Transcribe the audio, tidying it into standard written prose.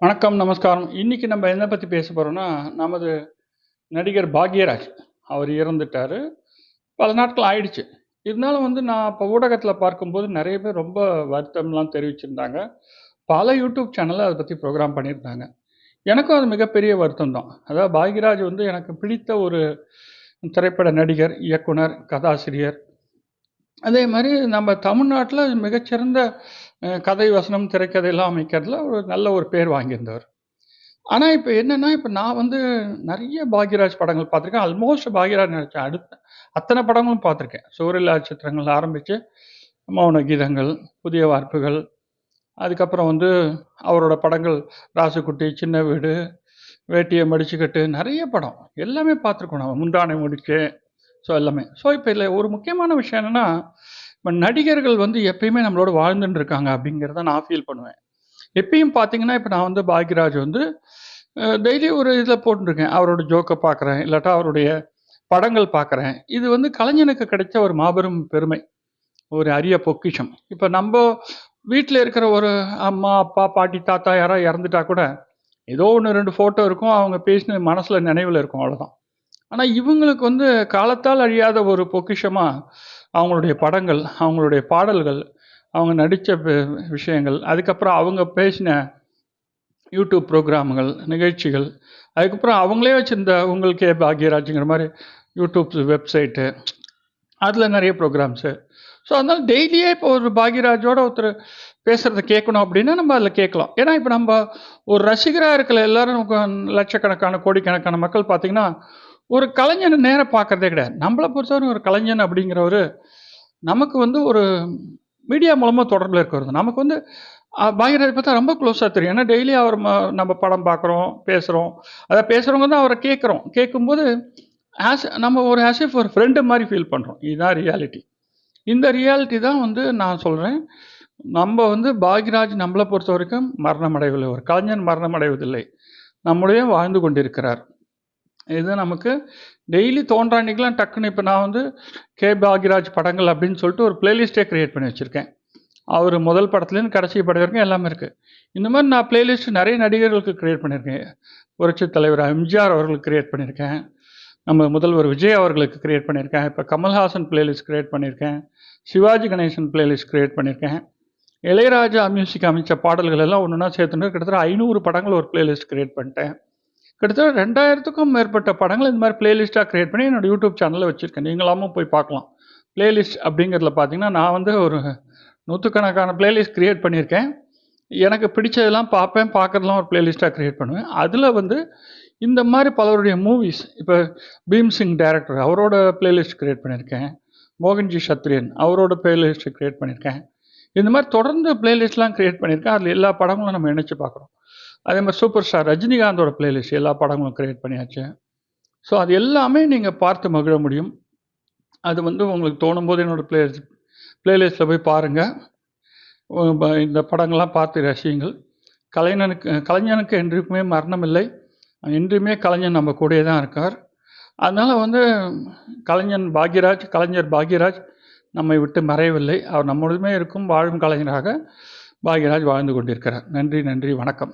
வணக்கம், நமஸ்காரம். இன்னைக்கு நம்ம என்ன பத்தி பேச போறோம்னா, நமது நடிகர் பாக்யராஜ். அவர் இறந்துட்டாரு. பல நாட்கள் ஆயிடுச்சு. இருந்தாலும் நான் இப்போ ஊடகத்தில பார்க்கும்போது நெறைய பேர் ரொம்ப வருத்தம்லாம் தெரிவிச்சிருந்தாங்க. பல யூடியூப் சேனல்ல அத பத்தி ப்ரோகிராம் பண்ணியிருந்தாங்க. எனக்கும் அது மிகப்பெரிய வருத்தம் தான். அதாவது பாக்யராஜ் எனக்கு பிடித்த ஒரு திரைப்பட நடிகர், இயக்குனர், கதாசிரியர். அதே மாரி நம்ம தமிழ்நாட்டில மிகச்சிறந்த கதை வசனம், திரைக்கதையெல்லாம் அமைக்கிறதுல ஒரு நல்ல ஒரு பேர் வாங்கியிருந்தவர். ஆனா, இப்ப என்னன்னா, இப்ப நான் நெறைய பாக்யராஜ் படங்கள் பார்த்துருக்கேன். ஆல்மோஸ்ட் பாக்யராஜ் நடிச்ச அத்தன படங்களும் பார்த்துருக்கேன். சுவரில்லா சித்திரங்கள் ஆரம்பிச்சு, மௌன கீதங்கள், புதிய வார்ப்புகள், அதுக்கப்புறம் அவரோட படங்கள் ராசுகுட்டி, சின்ன வீடு, வேட்டிய மடிச்சுக்கட்டு, நெறைய படம். எல்லாமே பார்த்துருக்கோம் நம்ம. முந்தானை முடிச்சு, ஸோ எல்லாமே. ஸோ இப்ப இதுல ஒரு முக்கியமான விஷயம் என்னன்னா, இப்ப நடிகர்கள் எப்பயுமே நம்மளோட வாழ்ந்துட்டு இருக்காங்க அப்படிங்கிறத நான் ஃபீல் பண்ணுவேன். எப்பயும் பார்த்தீங்கன்னா, இப்ப நான் பாக்யராஜ் டெய்லி ஒரு இதில போட்டுருக்கேன். அவரோட ஜோக்க பார்க்குறேன். இல்லாட்டா அவருடைய படங்கள் பார்க்குறேன். இது கலைஞனுக்கு கிடைச்ச ஒரு மாபெரும் பெருமை. ஒரு அரிய பொக்கிஷம். இப்ப நம்ப வீட்ல இருக்கிற ஒரு அம்மா, அப்பா, பாட்டி, தாத்தா யாராவது இறந்துட்டா கூட, ஏதோ 1, 2 ஃபோட்டோ இருக்கும். அவங்க பேசின மனசுல நினைவுல இருக்கும் அவ்வளோதான். ஆனா இவங்களுக்கு காலத்தால் அழியாத ஒரு பொக்கிஷமா அவங்களுடைய படங்கள், அவங்களுடைய பாடல்கள், அவங்க நடிச்ச விஷயங்கள், அதுக்கப்புறம் அவங்க பேசின யூடியூப் ப்ரோகிராம்கள், நிகழ்ச்சிகள், அதுக்கப்புறம் அவங்களே வச்சிருந்த உங்களுக்கே பாக்யராஜ்ங்கிற மாரி யூடியூப் வெப்சைட்டு, அதில நெறைய ப்ரோகிராம்ஸு. ஸோ, அதனால டெய்லியே இப்போ ஒரு பாக்யராஜோட ஒருத்தர் பேசுறத கேட்கணும் அப்படின்னா, நம்ம அதில கேட்கலாம். ஏன்னா, இப்ப நம்ப ஒரு ரசிகரா இருக்கிற எல்லாரும் லட்சக்கணக்கான, கோடிக்கணக்கான மக்கள் பார்த்தீங்கன்னா, ஒரு கலைஞன நேரா பார்க்கறதே கிடையாது. நம்மள பொறுத்தவரை ஒரு கலைஞன் அப்படிங்கிறவரு, நமக்கு ஒரு மீடியா மூலமா தொடர்புல இருக்கிறது. நமக்கு பாக்யராஜ் பார்த்தா ரொம்ப க்ளோஸா தெரியும். ஏன்னா டெய்லி அவர் நம்ம படம் பார்க்குறோம், பேசுறோம். அதான் பேசுறவங்க தான் அவர கேட்குறோம். கேட்கும்போது நம்ம ஆஸ் இஃப் ஒரு ஃப்ரெண்டு மாரி ஃபீல் பண்றோம். இதுதான் ரியாலிட்டி. இந்த ரியாலிட்டி தான் நான் சொல்றேன். நம்ம பாக்யராஜ் நம்மள பொறுத்தவரைக்கும் மரணம் அடையவில்லை. ஒரு கலைஞன் மரணம் அடைவதில்லை. நம்முடைய வாழ்ந்து கொண்டிருக்கிறார். இது நமக்கு டெய்லி தோன்றா அன்னைக்கெல்லாம் டக்குன்னு இப்ப நான் கே. பாக்யராஜ் படங்கள் அப்படின்னு சொல்லிட்டு ஒரு பிளேலிஸ்ட்டே கிரியேட் பண்ணி வச்சிருக்கேன். அவர் முதல் படத்துலேருந்து கடைசி படம் வரைக்கும் எல்லாமே இருக்குது. இந்த மாதிரி நான் பிளேலிஸ்ட் நிறைய நடிகர்களுக்கு கிரியேட் பண்ணியிருக்கேன். புரட்சித் தலைவர் எம்ஜிஆர் அவர்களுக்கு கிரியேட் பண்ணியிருக்கேன். நம்ம முதல்வர் விஜய் அவர்களுக்கு கிரியேட் பண்ணியிருக்கேன். இப்போ கமல்ஹாசன் பிளேலிஸ்ட் கிரியேட் பண்ணியிருக்கேன். சிவாஜி கணேசன் பிளேலிஸ்ட் கிரியேட் பண்ணியிருக்கேன். இளையராஜா மியூசிக் அமைச்ச பாடல்கள் எல்லாம் ஒன்றுனா சேர்த்துன்னு கிட்டத்தட்ட 500 படங்கள் ஒரு பிளேலிஸ்ட் கிரியேட் பண்ணிட்டேன். கிட்டத்தட்ட 2000க்கும் மேற்பட்ட படங்கள் இந்த மாதிரி பிளேலிஸ்ட்டாக கிரியேட் பண்ணி என்னோடய யூடியூப் சேனலில் வச்சுருக்கேன். நீங்களாமும் போய் பார்க்கலாம். பிளேலிஸ்ட் அப்படிங்கிறதுல பார்த்தீங்கன்னா நான் ஒரு நூற்றுக்கணக்கான பிளேலிஸ்ட் கிரியேட் பண்ணியிருக்கேன். எனக்கு பிடிச்சதெல்லாம் பார்ப்பேன். பார்க்குறதெல்லாம் ஒரு பிளேலிஸ்ட்டாக கிரியேட் பண்ணுவேன். அதில் இந்த மாதிரி பலருடைய மூவிஸ், இப்போ பீம்சிங் டைரக்டர் அவரோட பிளேலிஸ்ட் கிரியேட் பண்ணியிருக்கேன். மோகன்ஜி சத்ரியன் அவரோட பிளேலிஸ்ட் கிரியேட் பண்ணியிருக்கேன். இந்த மாதிரி தொடர்ந்து பிளேலிஸ்ட்லாம் கிரியேட் பண்ணியிருக்கேன். அதில் எல்லா படங்களும் நம்ம இணைச்சு பார்க்குறோம். அதே மாதிரி சூப்பர் ஸ்டார் ரஜினிகாந்தோட பிளேலிஸ்ட் எல்லா படங்களும் கிரியேட் பண்ணியாச்சு. ஸோ அது எல்லாமே நீங்கள் பார்த்து மகிழ முடியும். அது உங்களுக்கு தோணும்போது என்னோடய பிளேலிஸ்ட்டில் போய் பாருங்கள். இந்த படங்கள்லாம் பார்த்து ரசியுங்கள். கலைஞனுக்கு என்றைக்குமே மரணம் இல்லை. என்றுமே கலைஞன் நம்ம கூடயே தான் இருக்கார். அதனால் கலைஞர் பாக்யராஜ் நம்மை விட்டு மறையவில்லை. அவர் நம்முடமே இருக்கும் வாழும் கலைஞராக பாக்யராஜ் வாழ்ந்து கொண்டிருக்கிறார். நன்றி, வணக்கம்.